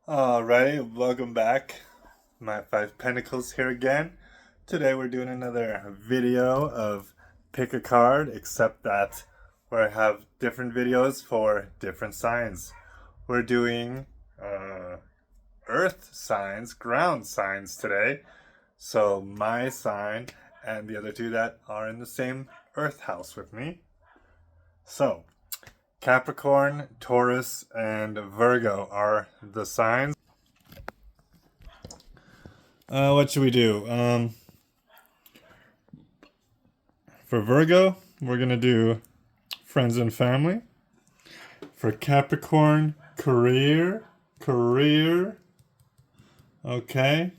Alrighty, welcome back. My Five Pentacles here again. Today we're doing another video of pick a card, except that where I have different videos for different signs. We're doing earth signs, ground signs today. So my sign and the other two that are in the same earth house with me. So Capricorn, Taurus, and Virgo are the signs. What should we do? For Virgo, we're going to do friends and family. For Capricorn, career. Okay.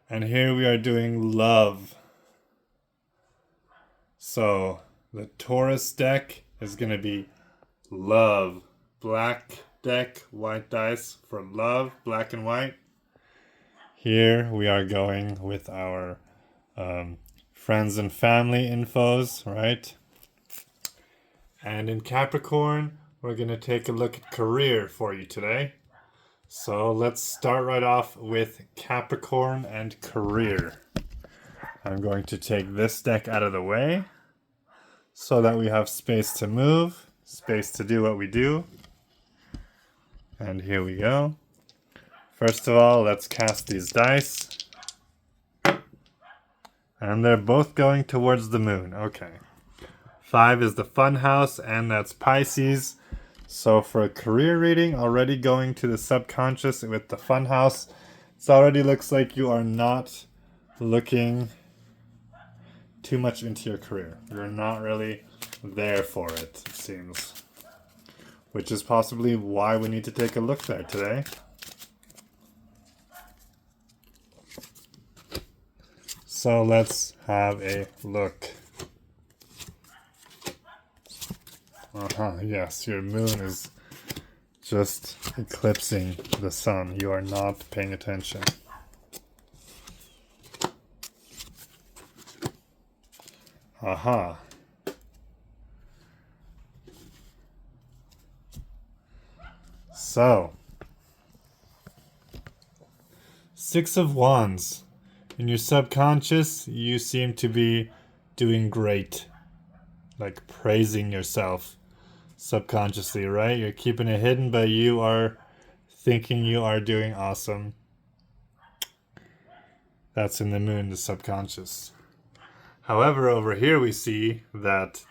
And here we are doing love. So the Taurus deck is going to be love. Black deck, white dice for love, black and white. Here we are going with our friends and family infos, right? And in Capricorn, we're going to take a look at career for you today. So let's start right off with Capricorn and career. I'm going to take this deck out of the way so that we have space to move, space to do what we do. And here we go. First of all, let's cast these dice. And they're both going towards the moon. Okay. 5 is the fun house, and that's Pisces. So for a career reading, already going to the subconscious with the fun house, it already looks like you are not looking too much into your career. You're not really there for it, it seems. Which is possibly why we need to take a look there today. So let's have a look. Yes, your moon is just eclipsing the sun. You are not paying attention. So, 6 of Wands. In your subconscious, you seem to be doing great. Like praising yourself subconsciously, right? You're keeping it hidden, but you are thinking you are doing awesome. That's in the moon, the subconscious. However, over here we see that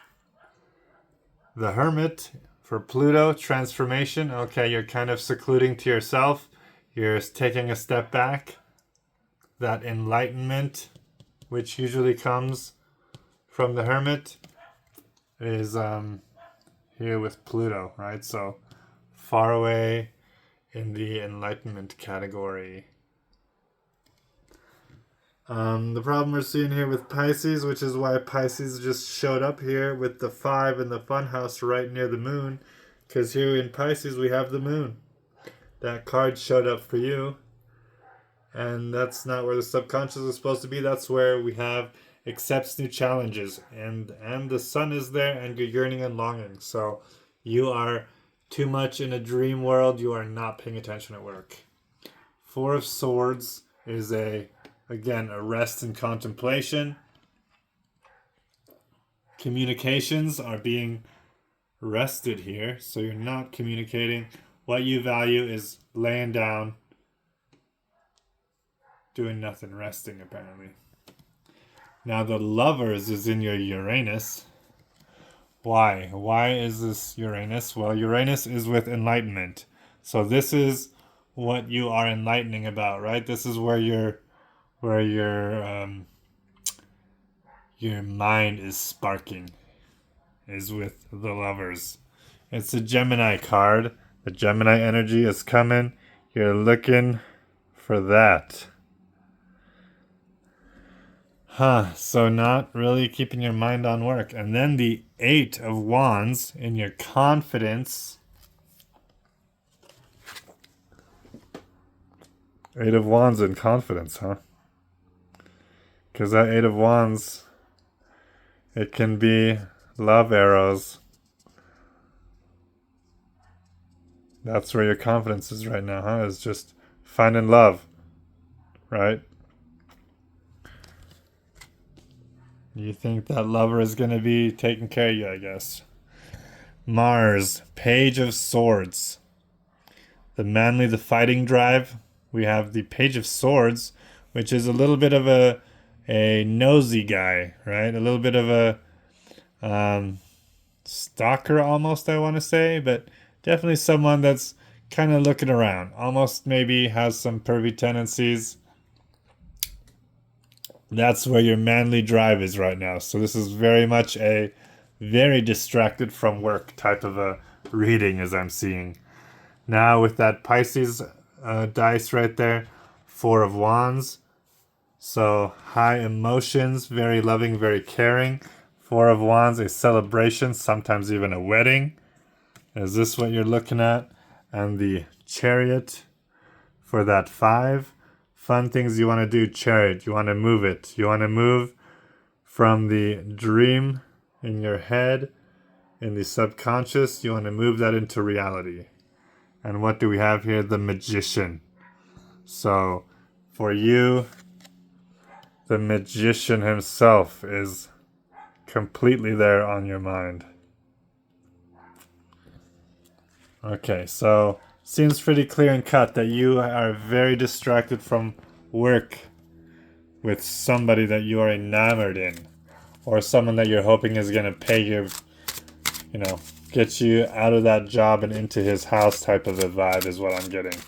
the Hermit for Pluto, transformation. Okay, you're kind of secluding to yourself. You're taking a step back. That enlightenment, which usually comes from the Hermit, is here with Pluto, right? So far away in the enlightenment category. The problem we're seeing here with Pisces, which is why Pisces just showed up here with the 5 in the funhouse right near the moon, because here in Pisces we have the moon. That card showed up for you, and that's not where the subconscious is supposed to be. That's where we have accepts new challenges, and the sun is there, and you're yearning and longing. So you are too much in a dream world. You are not paying attention at work. 4 of Swords is again a rest and contemplation. Communications are being rested here, so you're not communicating. What you value is laying down, doing nothing, resting apparently. Now the Lovers is in your Uranus. Why? Why is this Uranus? Well, Uranus is with enlightenment. So this is what you are enlightening about, right? This is where your mind is sparking, is with the Lovers. It's a Gemini card. The Gemini energy is coming. You're looking for that. So not really keeping your mind on work. And then the 8 of Wands in your confidence. 8 of Wands in confidence, huh? Because that 8 of Wands, it can be love arrows. That's where your confidence is right now, huh? Is just finding love, right? You think that lover is going to be taking care of you, I guess. Mars, Page of Swords. The manly, the fighting drive. We have the Page of Swords, which is a little bit of a nosy guy, right? A little bit of a stalker almost, I want to say, but definitely someone that's kind of looking around. Almost maybe has some pervy tendencies. That's where your manly drive is right now. So this is very much a very distracted from work type of a reading as I'm seeing. Now with that Pisces dice right there, Four of Wands. So high emotions, very loving, very caring. Four of Wands, a celebration, sometimes even a wedding. Is this what you're looking at? And the Chariot for that 5. Fun things you want to do, Chariot. You want to move it. You want to move from the dream in your head, in the subconscious. You want to move that into reality. And what do we have here? The Magician. So for you, the Magician himself is completely there on your mind. Okay, so seems pretty clear and cut that you are very distracted from work with somebody that you are enamored in, or someone that you're hoping is going to pay you, get you out of that job and into his house type of a vibe is what I'm getting.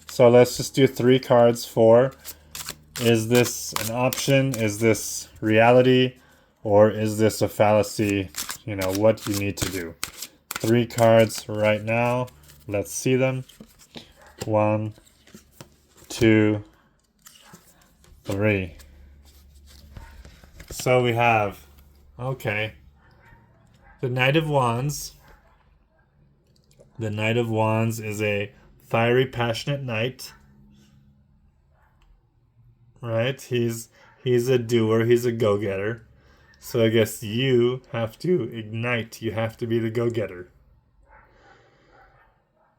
So let's just do 3 cards for, is this an option? Is this reality? Or is this a fallacy? What you need to do. 3 cards right now. Let's see them. 1, 2, 3. So we have, okay, the Knight of Wands. The Knight of Wands is a fiery, passionate knight. Right? He's a doer. He's a go-getter. So I guess you have to ignite. You have to be the go-getter.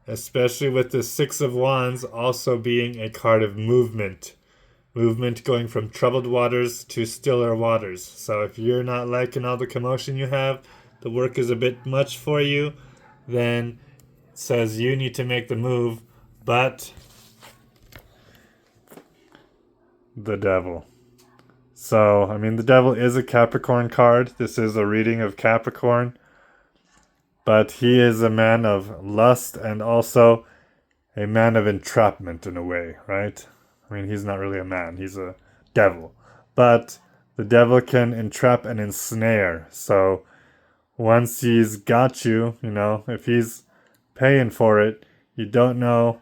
Especially with the 6 of Wands also being a card of movement. Movement going from troubled waters to stiller waters. So if you're not liking all the commotion you have, the work is a bit much for you, then it says you need to make the move, but the Devil. So, the Devil is a Capricorn card. This is a reading of Capricorn. But he is a man of lust and also a man of entrapment in a way, right? He's not really a man. He's a devil. But the devil can entrap and ensnare. So once he's got you, if he's paying for it, you don't know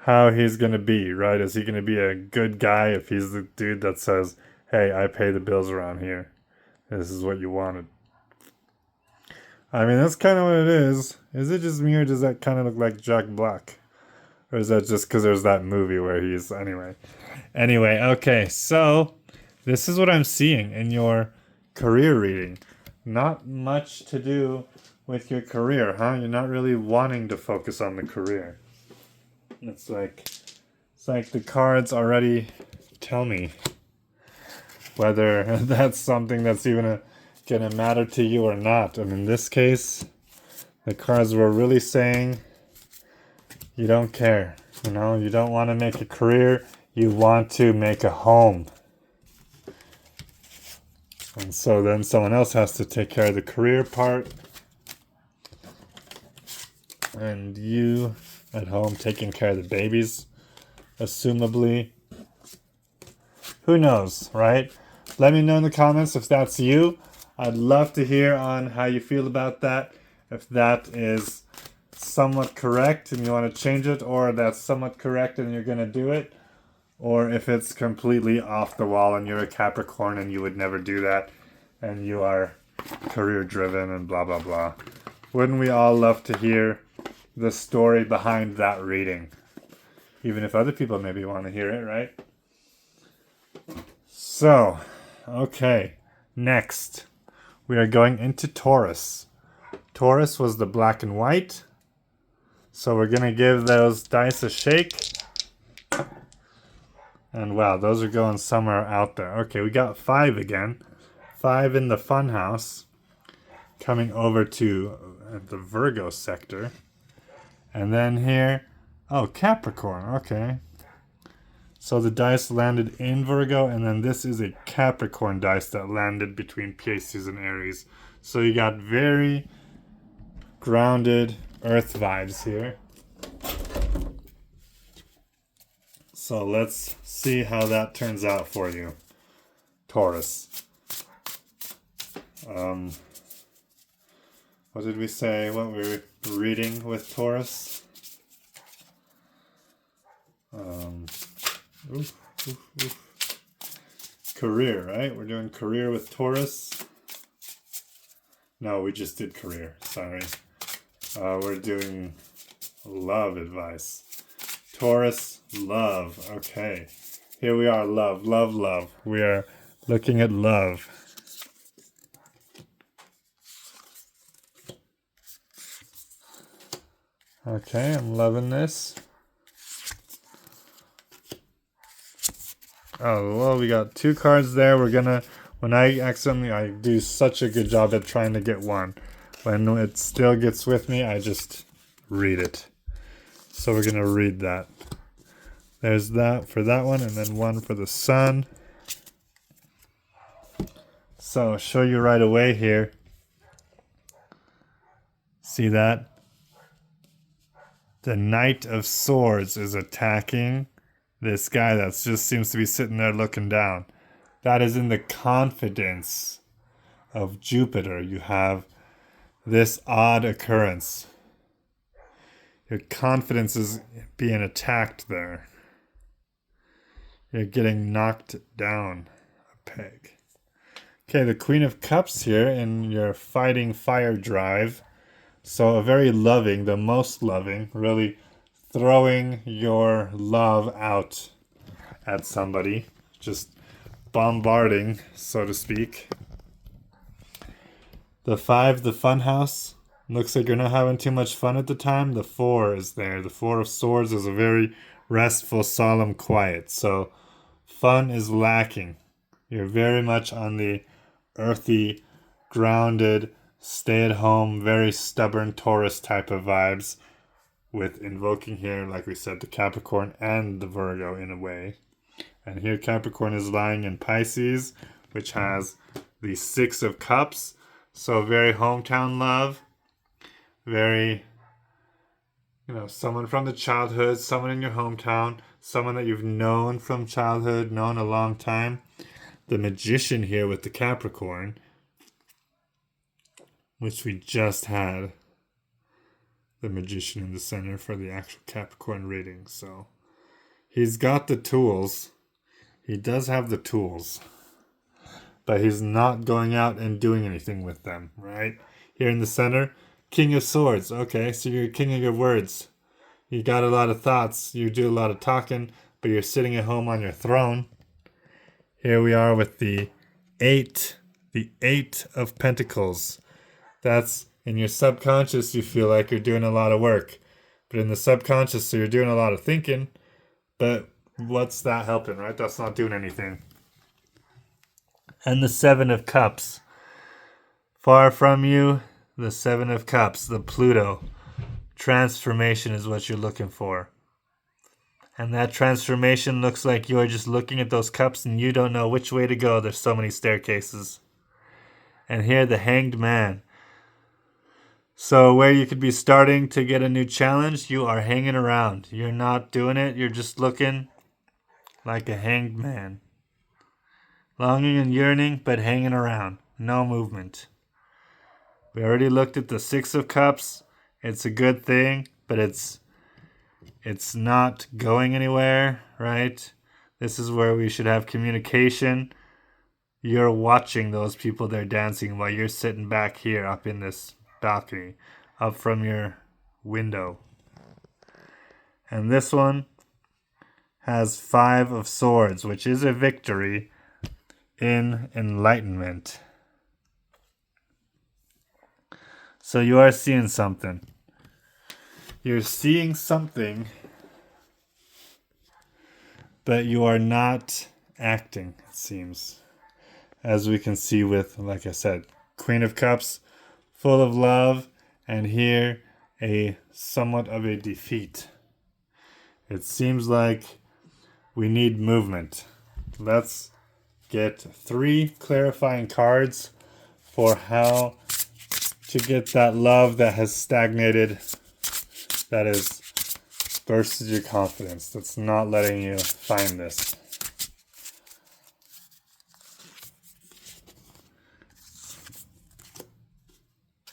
how he's going to be, right? Is he going to be a good guy if he's the dude that says, hey, I pay the bills around here. This is what you wanted. That's kind of what it is. Is it just me or does that kind of look like Jack Black? Or is that just because there's that movie where he's... Anyway, okay. So this is what I'm seeing in your career reading. Not much to do with your career, huh? You're not really wanting to focus on the career. It's like the cards already tell me whether that's something that's even gonna matter to you or not. And in this case, the cards were really saying you don't care. You don't want to make a career. You want to make a home. And so then someone else has to take care of the career part. And you at home taking care of the babies, assumably. Who knows, right? Let me know in the comments if that's you. I'd love to hear on how you feel about that. If that is somewhat correct and you want to change it, or that's somewhat correct and you're going to do it, or if it's completely off the wall and you're a Capricorn and you would never do that and you are career driven and blah, blah, blah. Wouldn't we all love to hear the story behind that reading? Even if other people maybe want to hear it, right? So, okay, next we are going into Taurus. Taurus was the black and white. So we're gonna give those dice a shake. And wow, those are going somewhere out there. Okay, we got 5 again. 5 in the fun house. Coming over to the Virgo sector. And then here, oh, Capricorn, okay. So the dice landed in Virgo, and then this is a Capricorn dice that landed between Pisces and Aries. So you got very grounded earth vibes here. So let's see how that turns out for you, Taurus. What did we say? What we were reading with Taurus? Career, right? We're doing career with Taurus. No, we just did career. Sorry. We're doing love advice. Taurus, love. Okay. Here we are, love, love, love. We are looking at love. Okay, I'm loving this. Oh, well, we got 2 cards there. We're gonna, when I do such a good job at trying to get one. When it still gets with me, I just read it. So we're gonna read that. There's that for that one, and then one for the sun. So I'll show you right away here. See that? The Knight of Swords is attacking this guy that just seems to be sitting there looking down. That is in the confidence of Jupiter. You have this odd occurrence. Your confidence is being attacked there. You're getting knocked down a peg. Okay, the Queen of Cups here in your fighting fire drive. So a very loving, the most loving, really throwing your love out at somebody. Just bombarding, so to speak. The 5, the fun house. Looks like you're not having too much fun at the time. The 4 is there. The 4 of Swords is a very restful, solemn quiet. So fun is lacking. You're very much on the earthy, grounded, stay-at-home, very stubborn Taurus type of vibes, with invoking here, like we said, the Capricorn and the Virgo in a way. And here Capricorn is lying in Pisces, which has the 6 of Cups. So very hometown love, very, someone from the childhood, someone in your hometown, someone that you've known from childhood, known a long time. The Magician here with the Capricorn, which we just had the Magician in the center for the actual Capricorn reading. So he's got the tools. He does have the tools, but he's not going out and doing anything with them, right? Here in the center, King of Swords. Okay, so you're king of your words. You got a lot of thoughts. You do a lot of talking, but you're sitting at home on your throne. Here we are with the 8 of Pentacles. That's in your subconscious, you feel like you're doing a lot of work. But in the subconscious, so you're doing a lot of thinking. But what's that helping, right? That's not doing anything. And the 7 of Cups. Far from you, the 7 of Cups, the Pluto. Transformation is what you're looking for. And that transformation looks like you're just looking at those cups and you don't know which way to go. There's so many staircases. And here, the Hanged Man. So where you could be starting to get a new challenge, you are hanging around. You're not doing it. You're just looking like a hanged man. Longing and yearning, but hanging around. No movement. We already looked at the 6 of Cups. It's a good thing, but it's not going anywhere, right? This is where we should have communication. You're watching those people there dancing while you're sitting back here up in this balcony, up from your window. And this one has 5 of Swords, which is a victory in enlightenment. So you are seeing something. you're seeing something, but you are not acting, it seems. As we can see with, like I said, Queen of Cups, full of love, and here a somewhat of a defeat. It seems like we need movement. Let's get 3 clarifying cards for how to get that love that has stagnated, that has bursted your confidence, that's not letting you find this.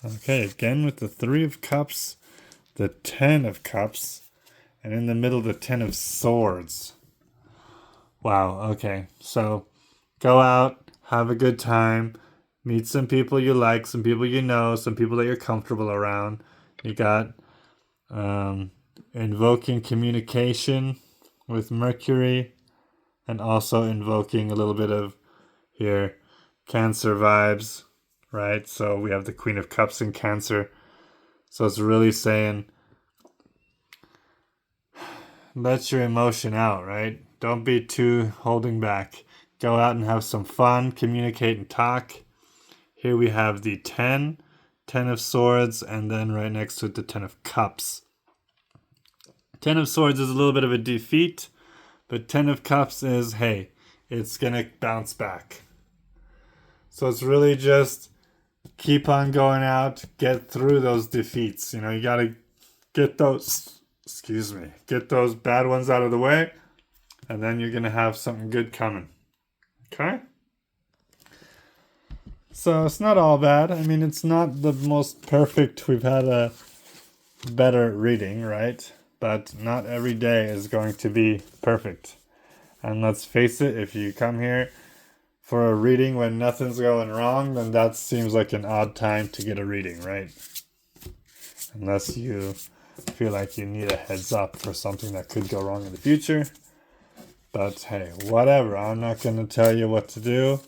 Okay, again with the 3 of Cups, the 10 of Cups, and in the middle the 10 of Swords. Wow, okay. So go out, have a good time, meet some people you like, some people you know, some people that you're comfortable around. You got invoking communication with Mercury, and also invoking a little bit of here Cancer vibes, right? So we have the Queen of Cups in Cancer. So it's really saying let your emotion out, right? Don't be too holding back. Go out and have some fun, communicate and talk. Here we have the 10 of Swords, and then right next to it the 10 of Cups. 10 of Swords is a little bit of a defeat, but 10 of Cups is, hey, it's gonna bounce back. So it's really just keep on going out, get through those defeats. You know, you gotta get those, get those bad ones out of the way, and then you're gonna have something good coming. Okay? So it's not all bad. I mean, it's not the most perfect. We've had a better reading, right? But not every day is going to be perfect. And let's face it, if you come here for a reading when nothing's going wrong, then that seems like an odd time to get a reading, right? Unless you feel like you need a heads up for something that could go wrong in the future. But hey, whatever. I'm not going to tell you what to do,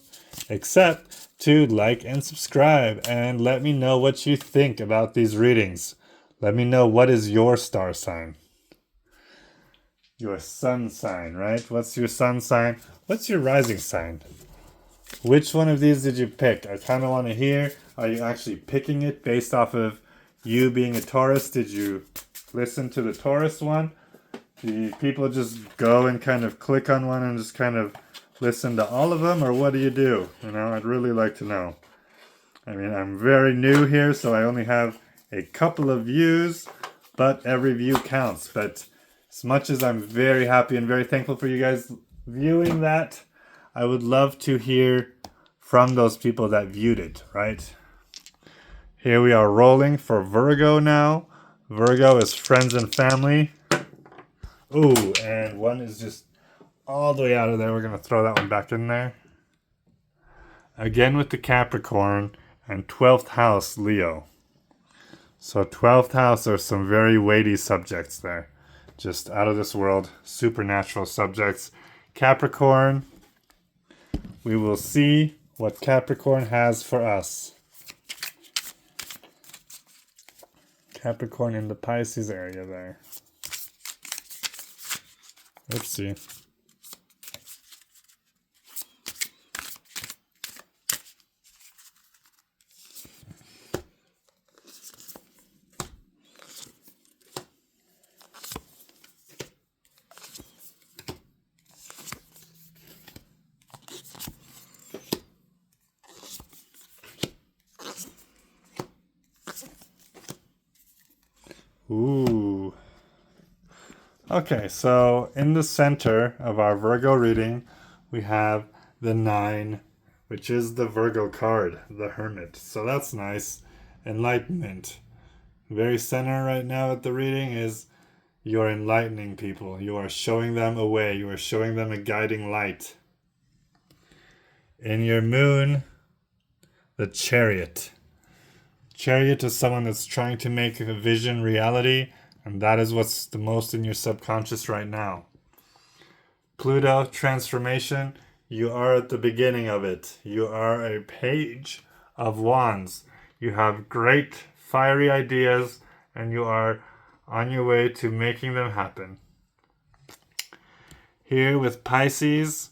except to like and subscribe and let me know what you think about these readings. Let me know, what is your star sign? Your sun sign, right? What's your sun sign? What's your rising sign? Which one of these did you pick? I kind of want to hear. Are you actually picking it based off of you being a Taurus? Did you listen to the Taurus one? Do people just go and kind of click on one and just kind of listen to all of them? Or what do you do? You know, I'd really like to know. I mean, I'm very new here, so I only have a couple of views, but every view counts. But as much as I'm very happy and very thankful for you guys viewing that, I would love to hear from those people that viewed it, right? Here we are rolling for Virgo now. Virgo is friends and family. Ooh, and one is just all the way out of there. We're going to throw that one back in there. Again with the Capricorn and 12th house Leo. So 12th house are some very weighty subjects there. Just out of this world, supernatural subjects. Capricorn, we will see what Capricorn has for us. Capricorn in the Pisces area there. Let's see. Ooh. Okay, so in the center of our Virgo reading, we have the 9, which is the Virgo card, the Hermit. So that's nice. Enlightenment. Very center right now at the reading is you are enlightening people. You are showing them a way. You are showing them a guiding light. In your moon, the Chariot. Chariot is someone that's trying to make a vision reality, and that is what's the most in your subconscious right now. Pluto, transformation. You are at the beginning of it. You are a page of wands. You have great fiery ideas, and you are on your way to making them happen. Here with Pisces,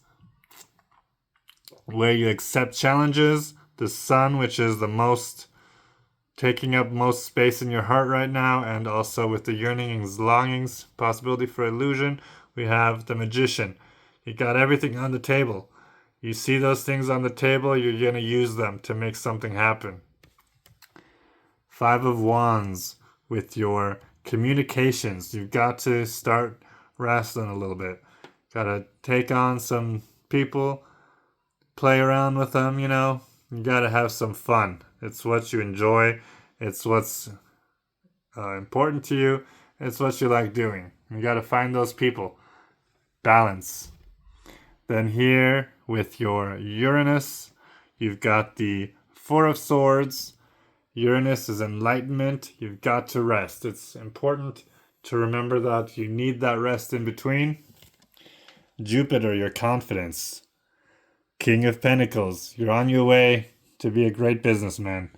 where you accept challenges, the Sun, which is the most taking up most space in your heart right now, and also with the yearnings, longings, possibility for illusion, we have the Magician. You got everything on the table. You see those things on the table, you're going to use them to make something happen. Five of Wands, with your communications, you've got to start wrestling a little bit. Got to take on some people, play around with them, you know. You got to have some fun. It's what you enjoy. It's what's important to you. It's what you like doing. You got to find those people. Balance. Then here with your Uranus, you've got the Four of Swords. Uranus is enlightenment. You've got to rest. It's important to remember that you need that rest in between. Jupiter, your confidence. King of Pentacles, you're on your way to be a great businessman.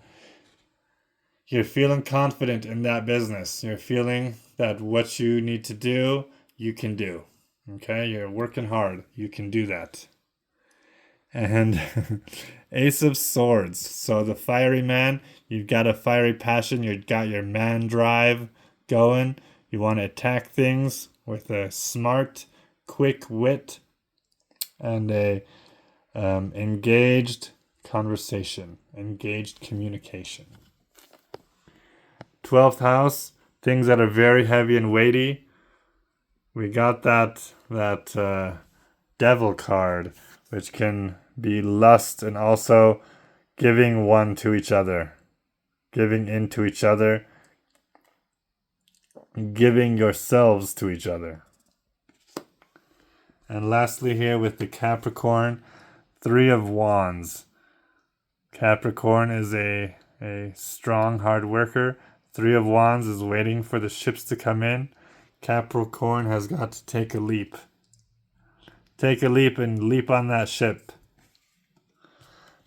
You're feeling confident in that business. You're feeling that what you need to do, you can do. Okay, you're working hard. You can do that. And Ace of Swords. So the fiery man, you've got a fiery passion. You've got your man drive going. You want to attack things with a smart, quick wit and a engaged conversation, engaged communication. 12th house, things that are very heavy and weighty. We got that devil card, which can be lust and also giving one to each other, giving into each other, giving yourselves to each other. And lastly here with the Capricorn, Three of Wands. Capricorn is a strong, hard worker. Three of Wands is waiting for the ships to come in. Capricorn has got to take a leap. Take a leap and leap on that ship.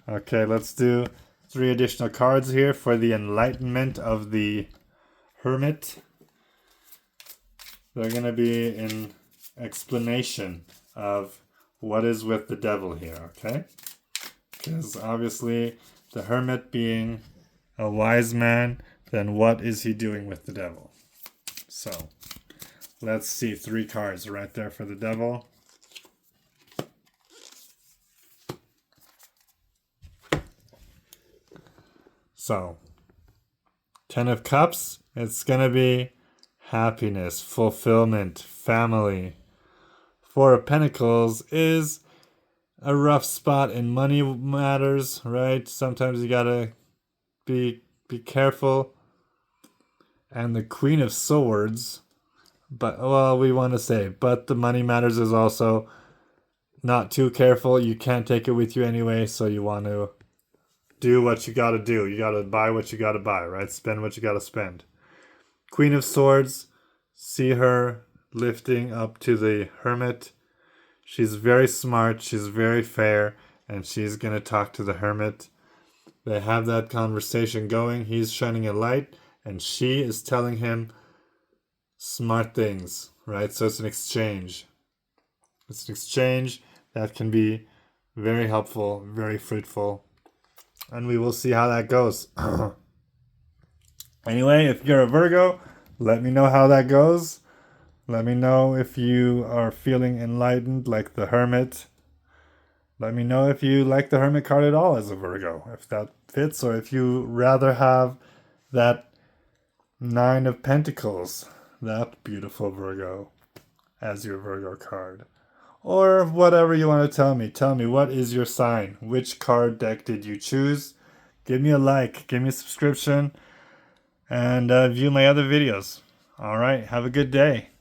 Okay, let's do 3 additional cards here for the enlightenment of the Hermit. They're going to be in explanation of what is with the devil here, okay? Because obviously the Hermit being a wise man, then what is he doing with the devil? So, let's see 3 cards right there for the devil. So, 10 of Cups, it's going to be happiness, fulfillment, family. 4 of Pentacles is a rough spot in money matters, right? Sometimes you gotta be careful. And the Queen of Swords, but the money matters is also not too careful. You can't take it with you anyway, so you want to do what you gotta do. You gotta buy what you gotta buy, right? Spend what you gotta spend. Queen of Swords, see her lifting up to the Hermit. She's very smart, she's very fair, and she's going to talk to the Hermit. They have that conversation going. He's shining a light, and she is telling him smart things, right? So it's an exchange. It's an exchange that can be very helpful, very fruitful, and we will see how that goes. Anyway, if you're a Virgo, let me know how that goes. Let me know if you are feeling enlightened like the Hermit. Let me know if you like the Hermit card at all as a Virgo, if that fits, or if you rather have that 9 of Pentacles, that beautiful Virgo, as your Virgo card. Or whatever you want to tell me. Tell me, what is your sign? Which card deck did you choose? Give me a like, give me a subscription, and view my other videos. All right, have a good day.